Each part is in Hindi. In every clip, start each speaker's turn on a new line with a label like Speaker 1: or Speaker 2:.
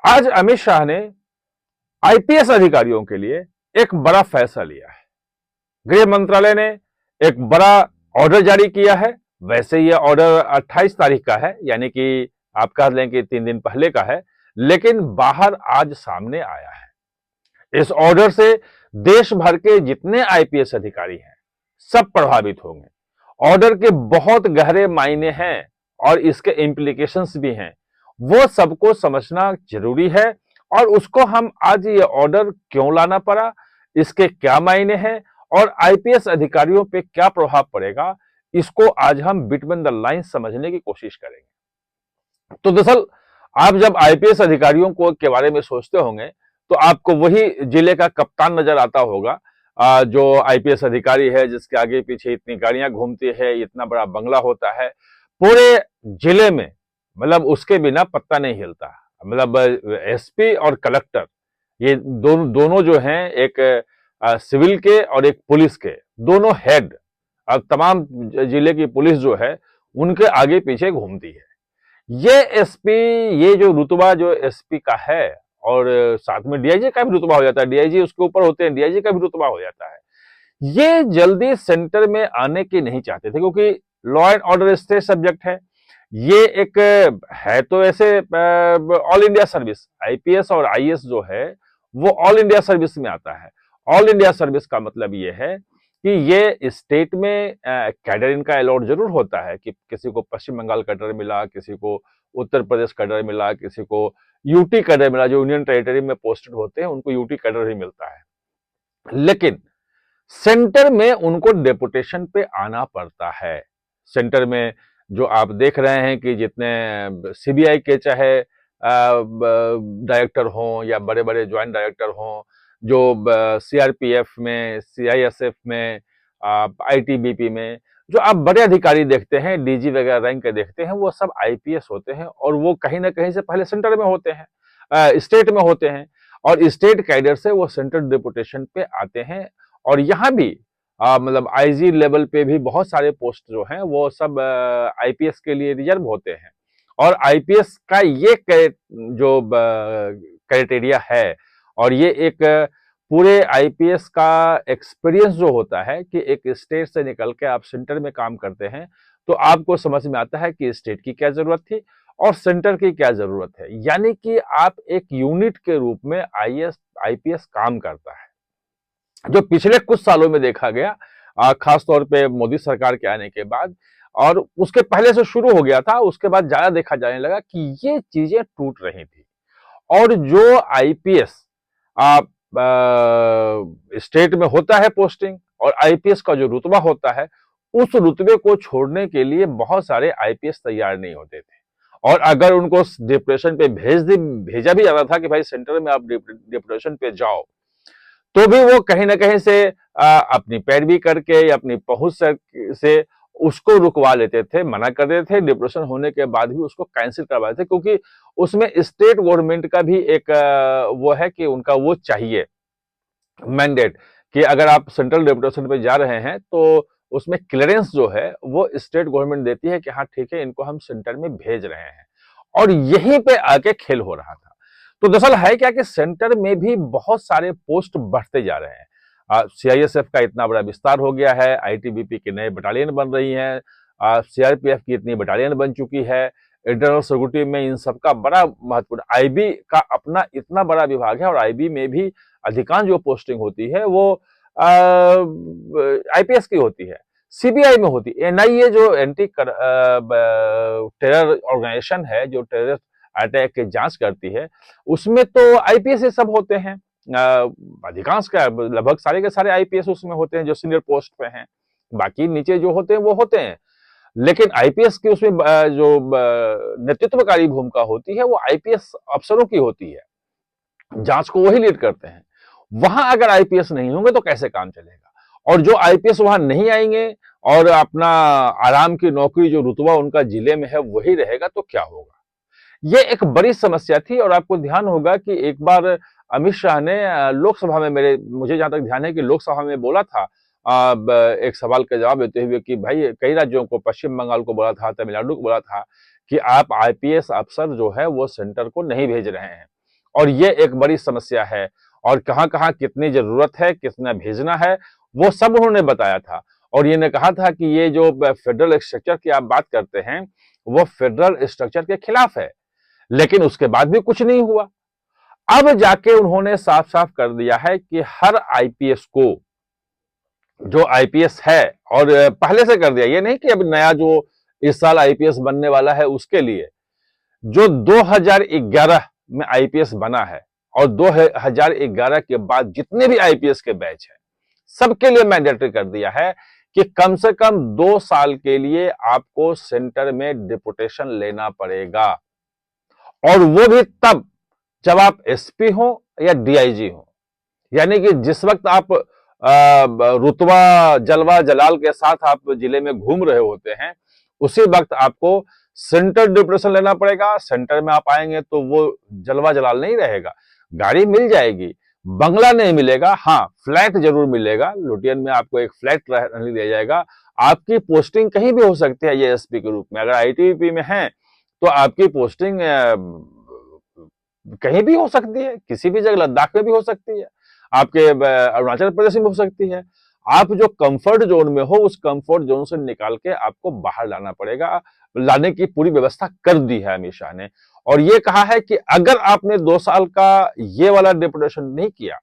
Speaker 1: आज अमित शाह ने आईपीएस अधिकारियों के लिए एक बड़ा फैसला लिया है। गृह मंत्रालय ने एक बड़ा ऑर्डर जारी किया है। वैसे ये ऑर्डर 28 तारीख का है, यानी कि आप कह लें कि 3 दिन पहले का है, लेकिन बाहर आज सामने आया है। इस ऑर्डर से देश भर के जितने आईपीएस अधिकारी हैं सब प्रभावित होंगे। ऑर्डर के बहुत गहरे मायने हैं और इसके इम्प्लीकेशंस भी हैं, वो सबको समझना जरूरी है। और उसको हम आज ये ऑर्डर क्यों लाना पड़ा, इसके क्या मायने हैं और आईपीएस अधिकारियों पे क्या प्रभाव पड़ेगा, इसको आज हम बिटवीन द लाइंस समझने की कोशिश करेंगे। तो दरअसल आप जब आईपीएस अधिकारियों को के बारे में सोचते होंगे तो आपको वही जिले का कप्तान नजर आता होगा, जो आईपीएस अधिकारी है, जिसके आगे पीछे इतनी गाड़ियां घूमती है, इतना बड़ा बंगला होता है, पूरे जिले में मतलब उसके बिना पत्ता नहीं हिलता। मतलब एसपी और कलेक्टर, ये दोनों जो हैं, एक सिविल के और एक पुलिस के, दोनों हेड, अब तमाम जिले की पुलिस जो है उनके आगे पीछे घूमती है। ये एसपी, ये जो रुतबा जो एसपी का है, और साथ में डीआईजी का भी रुतबा हो जाता है, डीआईजी उसके ऊपर होते हैं, डीआईजी का भी रुतबा हो जाता है। ये जल्दी सेंटर में आने की नहीं चाहते थे, क्योंकि law and order state subject है। ये एक है तो ऐसे ऑल इंडिया सर्विस, आईपीएस और आईएएस जो है वो ऑल इंडिया सर्विस में आता है। ऑल इंडिया सर्विस का मतलब ये है कि ये स्टेट में कैडर इनका अलॉट जरूर होता है, कि किसी को पश्चिम बंगाल कैडर मिला, किसी को उत्तर प्रदेश कैडर मिला, किसी को यूटी कैडर मिला। जो यूनियन टेरिटरी में पोस्टेड होते हैं उनको यूटी कैडर ही मिलता है। लेकिन सेंटर में उनको डेपुटेशन पे आना पड़ता है। सेंटर में जो आप देख रहे हैं कि जितने सीबीआई के चाहे डायरेक्टर हों या बड़े बड़े ज्वाइंट डायरेक्टर हों, जो सीआरपीएफ में, सीआईएसएफ में, आईटीबीपी में जो आप बड़े अधिकारी देखते हैं, डीजी वगैरह रैंक के देखते हैं, वो सब आईपीएस होते हैं और वो कहीं ना कहीं से पहले सेंटर में होते हैं, स्टेट में होते हैं, और स्टेट कैडर से वो सेंट्रल डेपुटेशन पे आते हैं। और यहाँ भी मतलब आईजी लेवल पे भी बहुत सारे पोस्ट जो हैं वो सब आईपीएस के लिए रिजर्व होते हैं। और आईपीएस का ये जो क्राइटेरिया है, और ये एक पूरे आईपीएस का एक्सपीरियंस जो होता है कि एक स्टेट से निकल के आप सेंटर में काम करते हैं, तो आपको समझ में आता है कि स्टेट की क्या जरूरत थी और सेंटर की क्या जरूरत है। यानी कि आप एक यूनिट के रूप में आईपीएस काम करता है। जो पिछले कुछ सालों में देखा गया, खास तौर पे मोदी सरकार के आने के बाद, और उसके पहले से शुरू हो गया था, उसके बाद ज्यादा देखा जाने लगा कि ये चीजें टूट रही थी। और जो आईपीएस स्टेट में होता है पोस्टिंग, और आईपीएस का जो रुतबा होता है, उस रुतबे को छोड़ने के लिए बहुत सारे आईपीएस तैयार नहीं होते थे। और अगर उनको डिप्रेशन पे भेजा भी जाता था कि भाई सेंटर में आप डिप्रेशन पे जाओ, तो भी वो कहीं ना कहीं से अपनी पैरवी करके या अपनी पहुंच से उसको रुकवा लेते थे, मना कर देते थे। डिप्रेशन होने के बाद भी उसको कैंसिल करवा देते थे, क्योंकि उसमें स्टेट गवर्नमेंट का भी एक वो है कि उनका वो चाहिए मैंडेट, कि अगर आप सेंट्रल डिप्रेशन पे जा रहे हैं तो उसमें क्लियरेंस जो है वो स्टेट गवर्नमेंट देती है कि हाँ ठीक है, इनको हम सेंटर में भेज रहे हैं। और यहीं पे आके खेल हो रहा था। तो दरअसल है क्या कि सेंटर में भी बहुत सारे पोस्ट बढ़ते जा रहे हैं। सीआईएसएफ का इतना बड़ा विस्तार हो गया है, आईटीबीपी की नए बटालियन बन रही हैं, सीआरपीएफ की इतनी बटालियन बन चुकी है, इंटरनल सिक्योरिटी में इन सबका बड़ा महत्वपूर्ण, आईबी का अपना इतना बड़ा विभाग है, और आईबी में भी अधिकांश जो पोस्टिंग होती है वो आईपीएस की होती है, सीबीआई में होती है। एनआईए जो एंटी टेरर ऑर्गेनाइजेशन है, जो टेररिस्ट अटैक की जांच करती है, उसमें तो आईपीएस ये सब होते हैं। अधिकांश का लगभग सारे के सारे आईपीएस उसमें होते हैं जो सीनियर पोस्ट पे हैं। बाकी नीचे जो होते हैं वो होते हैं, लेकिन आईपीएस की उसमें जो नेतृत्वकारी भूमिका होती है वो आईपीएस अफसरों की होती है, जांच को वही लीड करते हैं। वहां अगर आईपीएस नहीं होंगे तो कैसे काम चलेगा। और जो आईपीएस वहां नहीं आएंगे और अपना आराम की नौकरी, जो रुतबा उनका जिले में है वही रहेगा, तो क्या होगा। ये एक बड़ी समस्या थी। और आपको ध्यान होगा कि एक बार अमित शाह ने लोकसभा में, मुझे जहां तक ध्यान है कि लोकसभा में बोला था, एक सवाल का जवाब देते हुए, कि भाई कई राज्यों को, पश्चिम बंगाल को बोला था, तमिलनाडु को बोला था कि आप आईपीएस अफसर जो है वो सेंटर को नहीं भेज रहे हैं। और ये एक बड़ी समस्या है। और कहां कहां कितनी जरूरत है, कितना भेजना है, वो सब उन्होंने बताया था। और ये ने कहा था कि ये जो फेडरल स्ट्रक्चर की आप बात करते हैं, वो फेडरल स्ट्रक्चर के खिलाफ है। लेकिन उसके बाद भी कुछ नहीं हुआ। अब जाके उन्होंने साफ साफ कर दिया है कि हर आईपीएस को, जो आईपीएस है, और पहले से कर दिया, ये नहीं कि अब नया जो इस साल आईपीएस बनने वाला है उसके लिए, जो 2011 में आईपीएस बना है और 2011 के बाद जितने भी आईपीएस के बैच हैं, सबके लिए मैंडेटरी कर दिया है कि कम से कम 2 साल के लिए आपको सेंटर में डिपुटेशन लेना पड़ेगा। और वो भी तब जब आप एसपी हो या डीआईजी हो। यानी कि जिस वक्त आप रुतबा जलवा जलाल के साथ आप जिले में घूम रहे होते हैं, उसी वक्त आपको सेंटर डिप्रेशन लेना पड़ेगा। सेंटर में आप आएंगे तो वो जलवा जलाल नहीं रहेगा। गाड़ी मिल जाएगी, बंगला नहीं मिलेगा, हाँ फ्लैट जरूर मिलेगा। लुटियन में आपको एक फ्लैट रहने दिया जाएगा। आपकी पोस्टिंग कहीं भी हो सकती है ये एसपी के रूप में। अगर आईटीबीपी में है तो आपकी पोस्टिंग कहीं भी हो सकती है, किसी भी जगह, लद्दाख में भी हो सकती है, आपके अरुणाचल प्रदेश में हो सकती है। आप जो कंफर्ट जोन में हो, उस कंफर्ट जोन से निकाल के आपको बाहर लाना पड़ेगा। लाने की पूरी व्यवस्था कर दी है अमित शाह ने। और ये कहा है कि अगर आपने 2 साल का ये वाला डिप्यूटेशन नहीं किया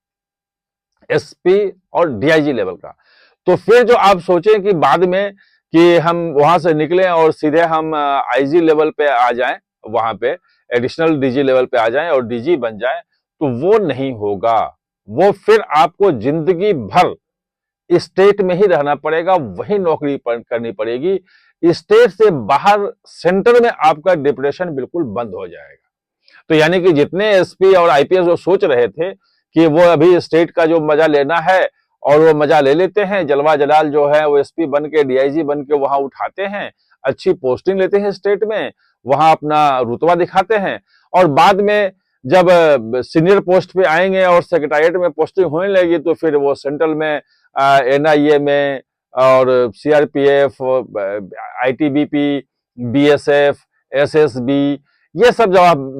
Speaker 1: एसपी और डीआईजी लेवल का, तो फिर जो आप सोचें कि बाद में कि हम वहां से निकलें और सीधे हम आईजी लेवल पे आ जाएं, वहां पे एडिशनल डीजी लेवल पे आ जाएं और डीजी बन जाएं, तो वो नहीं होगा। वो फिर आपको जिंदगी भर स्टेट में ही रहना पड़ेगा, वही नौकरी करनी पड़ेगी। स्टेट से बाहर सेंटर में आपका डिप्रेशन बिल्कुल बंद हो जाएगा। तो यानी कि जितने एसपी और आईपीएस जो सोच रहे थे कि वो अभी स्टेट का जो मजा लेना है और वो मजा ले लेते हैं, जलवा जलाल जो है वो एसपी बन के डीआईजी बन के वहां उठाते हैं, अच्छी पोस्टिंग लेते हैं स्टेट में, वहां अपना रुतबा दिखाते हैं, और बाद में जब सीनियर पोस्ट पे आएंगे और सेक्रेटरिएट में पोस्टिंग होने लगी तो फिर वो सेंट्रल में एनआईए में और सीआरपीएफ, आईटीबीपी, बीएसएफ, एसएसबी, ये सब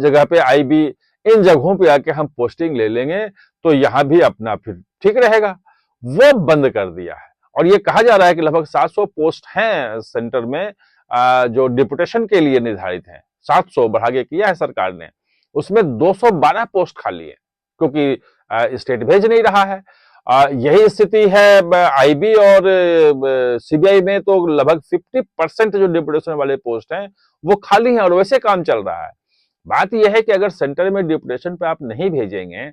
Speaker 1: जगह पे आईबी, इन जगहों पे आके हम पोस्टिंग ले लेंगे तो यहां भी अपना फिर ठीक रहेगा। वो बंद कर दिया है। और ये कहा जा रहा है कि लगभग 700 पोस्ट हैं सेंटर में जो डिप्यूटेशन के लिए निर्धारित हैं। 700 बढ़ा के किया है सरकार ने, उसमें 212 पोस्ट खाली है क्योंकि स्टेट भेज नहीं रहा है। यही स्थिति है आईबी और सीबीआई में, तो लगभग 50% जो डिप्यूटेशन वाले पोस्ट हैं वो खाली हैं और वैसे काम चल रहा है। बात यह है कि अगर सेंटर में डिप्यूटेशन पे आप नहीं भेजेंगे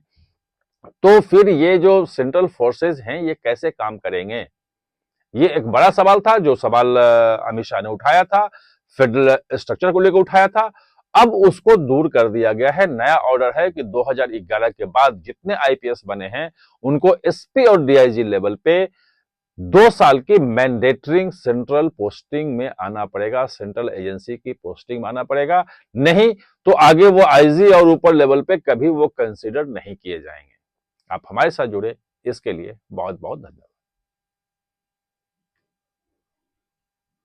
Speaker 1: तो फिर ये जो सेंट्रल फोर्सेस हैं ये कैसे काम करेंगे? ये एक बड़ा सवाल था, जो सवाल अमित शाह ने उठाया था, फेडरल स्ट्रक्चर को लेकर उठाया था। अब उसको दूर कर दिया गया है। नया ऑर्डर है कि 2011 के बाद जितने आईपीएस बने हैं उनको एसपी और डीआईजी लेवल पे 2 साल की मैंडेटरी सेंट्रल पोस्टिंग में आना पड़ेगा, सेंट्रल एजेंसी की पोस्टिंग में आना पड़ेगा। नहीं तो आगे वो आईजी और ऊपर लेवल पे कभी वो कंसिडर नहीं किए जाएंगे। आप हमारे साथ जुड़े इसके लिए बहुत बहुत धन्यवाद।